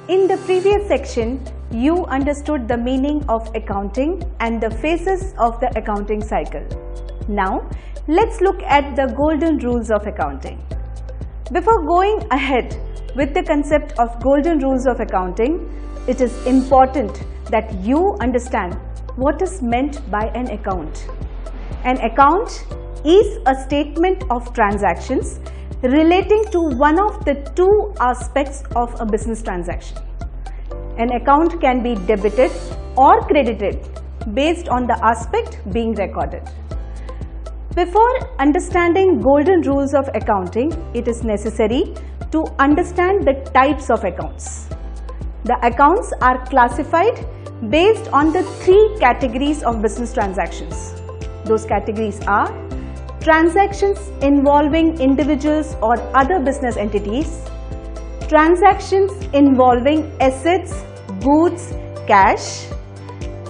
In the previous section, you understood the meaning of accounting and the phases of the accounting cycle. Now, let's look at the golden rules of accounting. Before going ahead with the concept of golden rules of accounting, it is important that you understand what is meant by an account. An account is a statement of transactions relating to one of the two aspects of a business transaction. An account can be debited or credited based on the aspect being recorded. Before understanding golden rules of accounting, it is necessary to understand the types of accounts. The accounts are classified based on the three categories of business transactions. Those categories are transactions involving individuals or other business entities, transactions involving assets, goods, cash,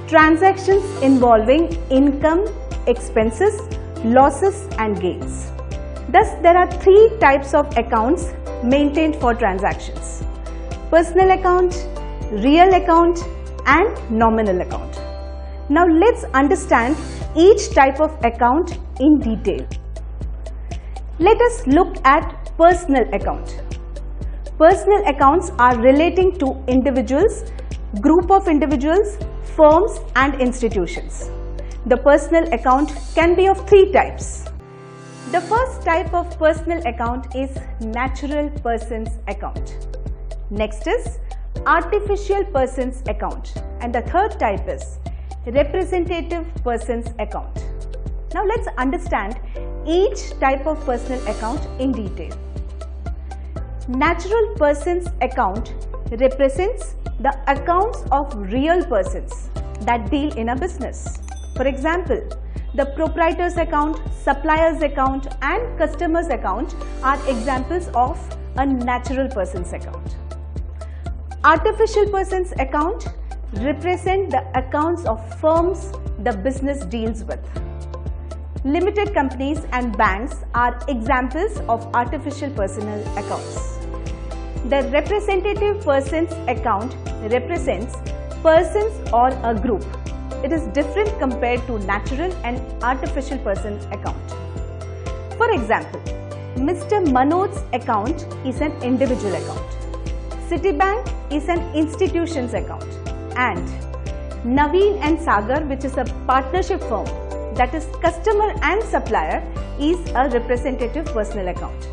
transactions involving income, expenses, losses and gains. Thus, there are three types of accounts maintained for transactions: personal account, real account and nominal account. Now, let's understand each type of account in detail. Let us look at personal account. Personal accounts are relating to individuals, group of individuals, firms and institutions. The personal account can be of three types. The first type of personal account is natural persons account. Next is artificial persons account, and the third type is representative persons account. Now let's understand each type of personal account in detail. Natural persons account represents the accounts of real persons that deal in a business. For example, the proprietor's account, supplier's account and customer's account are examples of a natural persons account. Artificial persons account represent the accounts of firms the business deals with. Limited companies and banks are examples of artificial personal accounts. The representative persons account represents persons or a group. It is different compared to natural and artificial persons account. For example, Mr. Manoj's account is an individual account. Citibank is an institution's account, and Naveen and Sagar, which is a partnership firm, that is customer and supplier, is a representative personal account.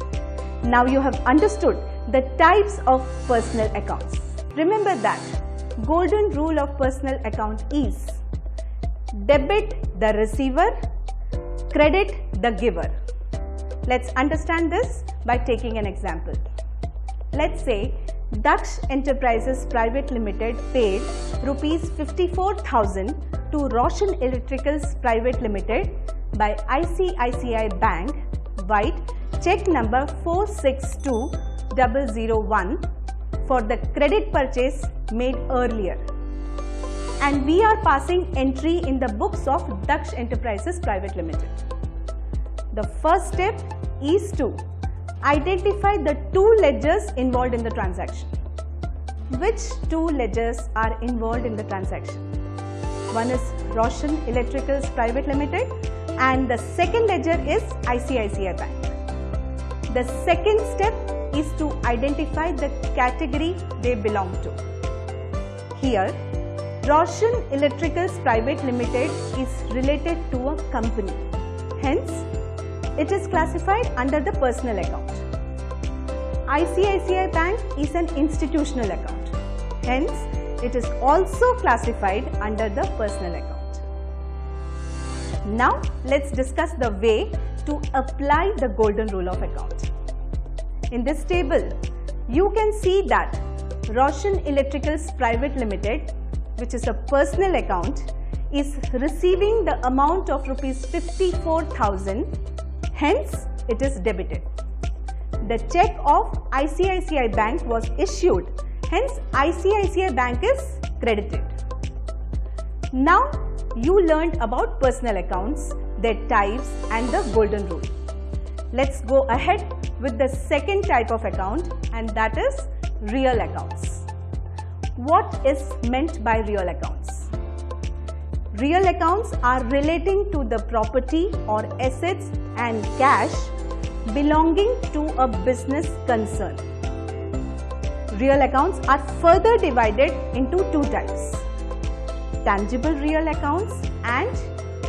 Now you have understood the types of personal accounts. Remember that golden rule of personal account is debit the receiver, credit the giver. Let's understand this by taking an example. Let's say Daksh Enterprises Private Limited paid Rs 54,000 to Roshan Electricals Private Limited by ICICI Bank, white check number 462001 for the credit purchase made earlier. And we are passing entry in the books of Daksh Enterprises Private Limited. The first step is to identify the two ledgers involved in the transaction. Which two ledgers are involved in the transaction? One is Roshan Electricals Private Limited and the second ledger is ICICI Bank. The second step is to identify the category they belong to. Here, Roshan Electricals Private Limited is related to a company. Hence, it is classified under the personal account. ICICI Bank is an institutional account. Hence, it is also classified under the personal account. Now, let's discuss the way to apply the golden rule of account. In this table, you can see that Roshan Electricals Private Limited, which is a personal account, is receiving the amount of Rs 54,000. Hence, it is debited. The check of ICICI Bank was issued. Hence, ICICI Bank is credited. Now, you learned about personal accounts, their types and the golden rule. Let's go ahead with the second type of account, and that is real accounts. what is meant by real accounts? Real accounts are relating to the property or assets and cash belonging to a business concern. Real accounts are further divided into two types: tangible real accounts and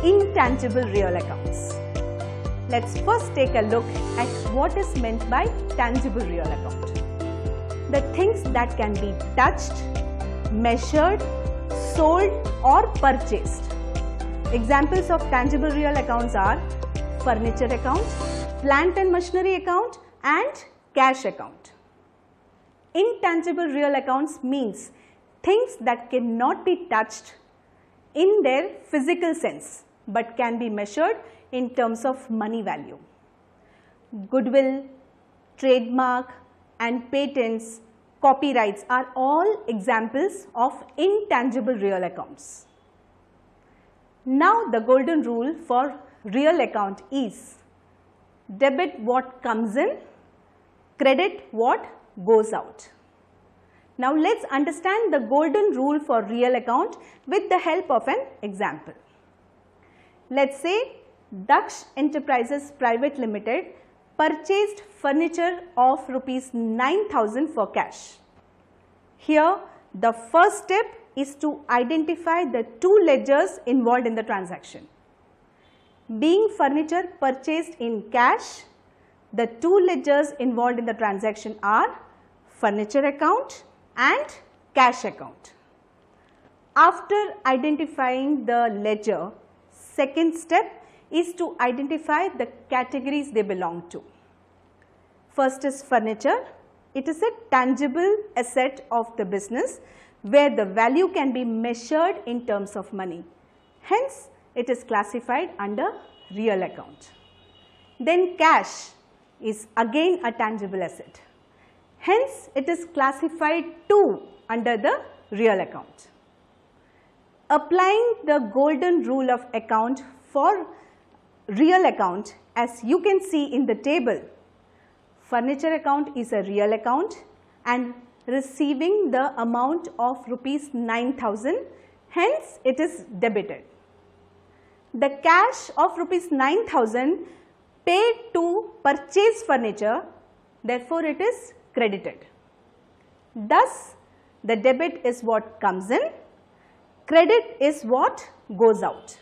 intangible real accounts. Let's first take a look at what is meant by tangible real account. The things that can be touched, measured, sold or purchased. Examples of tangible real accounts are furniture account, plant and machinery account and cash account. Intangible real accounts means things that cannot be touched in their physical sense but can be measured in terms of money value. Goodwill, trademark and patents, copyrights are all examples of intangible real accounts. Now the golden rule for real account is debit what comes in, credit what goes out. Now let's understand the golden rule for real account with the help of an example. Let's say Daksh Enterprises Private Limited purchased furniture of rupees 9,000 for cash. Here the first step is to identify the two ledgers involved in the transaction. Being furniture purchased in cash, the two ledgers involved in the transaction are furniture account and cash account. After identifying the ledger, second step is to identify the categories they belong to. First is furniture. It is a tangible asset of the business where the value can be measured in terms of money. Hence, it is classified under real account. Then cash is again a tangible asset. Hence, it is classified too under the real account. Applying the golden rule of account for real account, as you can see in the table, furniture account is a real account and receiving the amount of rupees 9,000, hence it is debited. The cash of rupees 9,000 paid to purchase furniture, therefore it is credited. Thus, the debit is what comes in, credit is what goes out.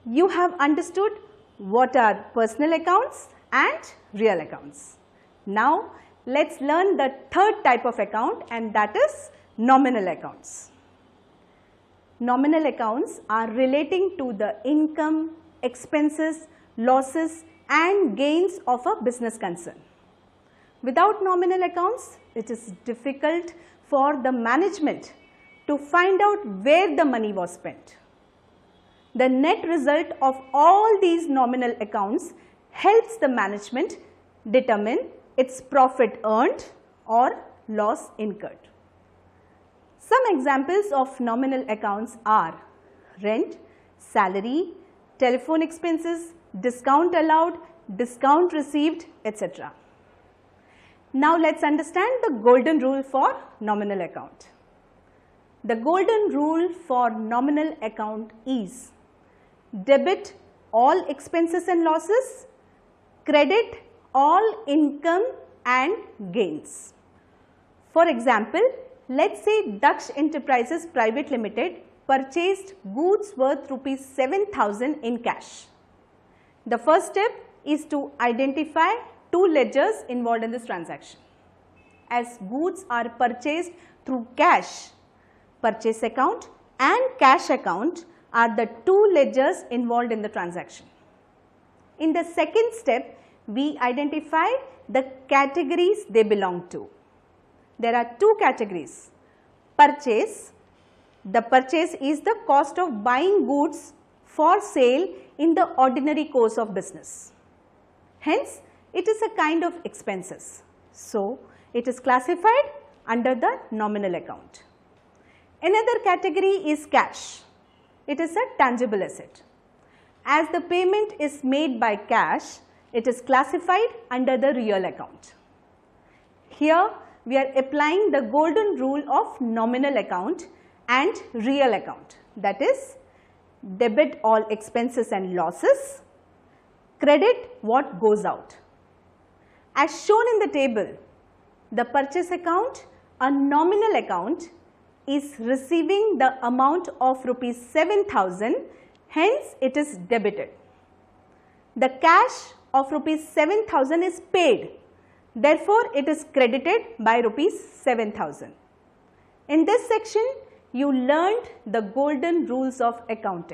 You have understood what are personal accounts and real accounts. Now, let's learn the third type of account, and that is nominal accounts. Nominal accounts are relating to the income, expenses, losses and gains of a business concern. Without nominal accounts, it is difficult for the management to find out where the money was spent. The net result of all these nominal accounts helps the management determine its profit earned or loss incurred. Some examples of nominal accounts are rent, salary, telephone expenses, discount allowed, discount received, etc. Now let's understand the golden rule for nominal account. The golden rule for nominal account is debit all expenses and losses, credit all income and gains. For example, let's say Daksh Enterprises Private Limited purchased goods worth rupees 7,000 in cash. The first step is to identify two ledgers involved in this transaction. As goods are purchased through cash, purchase account and cash account are the two ledgers involved in the transaction. In the second step, we identify the categories they belong to. There are two categories. Purchase. The purchase is the cost of buying goods for sale in the ordinary course of business. Hence, it is a kind of expenses. So, it is classified under the nominal account. Another category is cash. It is a tangible asset. As the payment is made by cash, it is classified under the real account. Here, we are applying the golden rule of nominal account and real account. That is, debit all expenses and losses, credit what goes out. As shown in the table, the purchase account, a nominal account, is receiving the amount of rupees 7,000, hence it is debited. The cash of rupees 7,000 is paid, therefore it is credited by rupees 7,000. In this section, you learned the golden rules of accounting.